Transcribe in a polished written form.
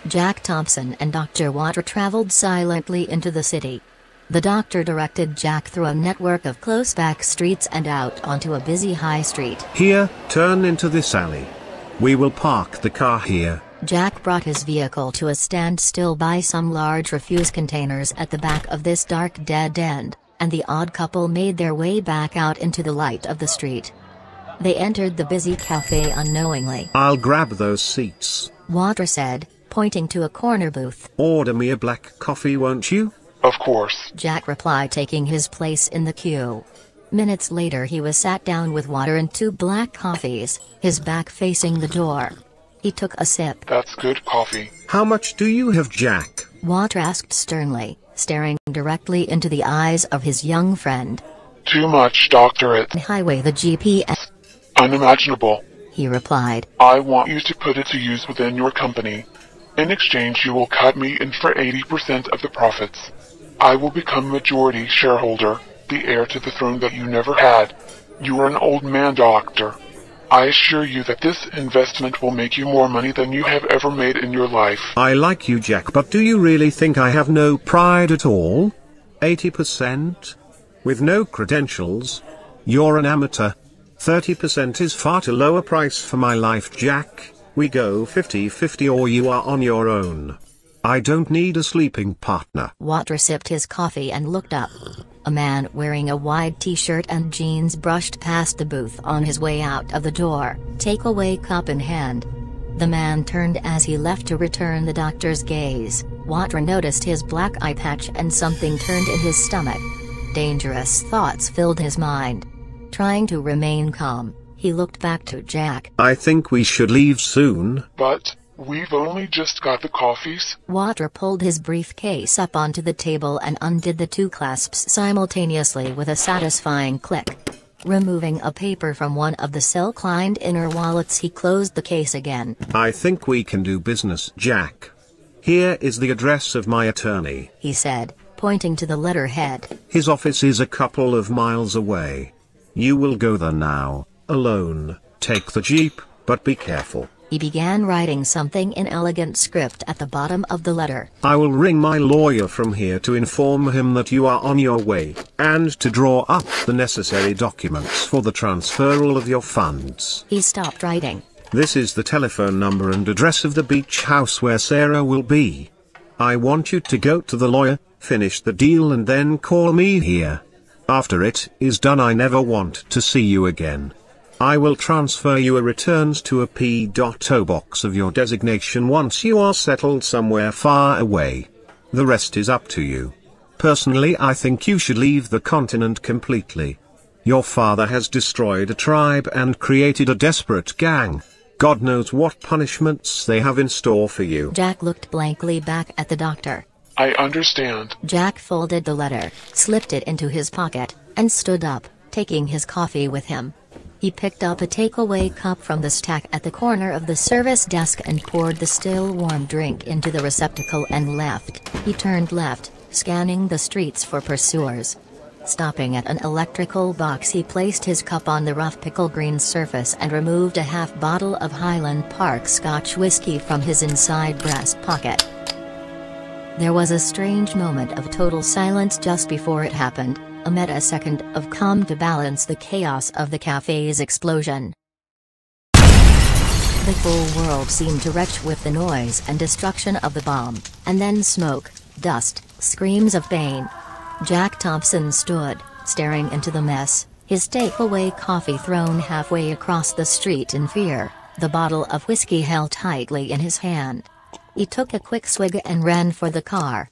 Jack Thompson and Dr. Water traveled silently into the city. The doctor directed Jack through a network of close back streets and out onto a busy high street. Here, turn into this alley. We will park the car here. Jack brought his vehicle to a standstill by some large refuse containers at the back of this dark dead end, and the odd couple made their way back out into the light of the street. They entered the busy cafe unknowingly. I'll grab those seats, Water said, pointing to a corner booth. Order me a black coffee, won't you? Of course, Jack replied, taking his place in the queue. Minutes later he was sat down with water and 2 black coffees, his back facing the door. He took a sip. That's good coffee. How much do you have, Jack? Water asked sternly, staring directly into the eyes of his young friend. Too much, Doctor. It's Highway the GPS. unimaginable. He replied. I want you to put it to use within your company. In exchange, you will cut me in for 80% of the profits. I will become majority shareholder, the heir to the throne that you never had. You are an old man, Doctor. I assure you that this investment will make you more money than you have ever made in your life. I like you, Jack, but do you really think I have no pride at all? 80%? With no credentials? You're an amateur. 30% is far too low a price for my life, Jack. We go 50-50 or you are on your own. I don't need a sleeping partner. Water sipped his coffee and looked up. A man wearing a wide t-shirt and jeans brushed past the booth on his way out of the door, takeaway cup in hand. The man turned as he left to return the doctor's gaze. Water noticed his black eye patch and something turned in his stomach. Dangerous thoughts filled his mind. Trying to remain calm, he looked back to Jack. I think we should leave soon. But we've only just got the coffees. Water pulled his briefcase up onto the table and undid the 2 clasps simultaneously with a satisfying click. Removing a paper from one of the silk-lined inner wallets, he closed the case again. I think we can do business, Jack. Here is the address of my attorney, he said, pointing to the letterhead. His office is a couple of miles away. You will go there now, alone. Take the jeep, but be careful. He began writing something in elegant script at the bottom of the letter. I will ring my lawyer from here to inform him that you are on your way, and to draw up the necessary documents for the transferal of your funds. He stopped writing. This is the telephone number and address of the beach house where Sarah will be. I want you to go to the lawyer, finish the deal and then call me here. After it is done, I never want to see you again. I will transfer your returns to a P.O. box of your designation once you are settled somewhere far away. The rest is up to you. Personally, I think you should leave the continent completely. Your father has destroyed a tribe and created a desperate gang. God knows what punishments they have in store for you. Jack looked blankly back at the doctor. I understand. Jack folded the letter, slipped it into his pocket, and stood up, taking his coffee with him. He picked up a takeaway cup from the stack at the corner of the service desk and poured the still warm drink into the receptacle and left. He turned left, scanning the streets for pursuers. Stopping at an electrical box, he placed his cup on the rough pickle green surface and removed a half bottle of Highland Park Scotch whiskey from his inside breast pocket. There was a strange moment of total silence just before it happened, a meta-second of calm to balance the chaos of the cafe's explosion. The whole world seemed to retch with the noise and destruction of the bomb, and then smoke, dust, screams of pain. Jack Thompson stood, staring into the mess, his takeaway coffee thrown halfway across the street in fear, the bottle of whiskey held tightly in his hand. He took a quick swig and ran for the car,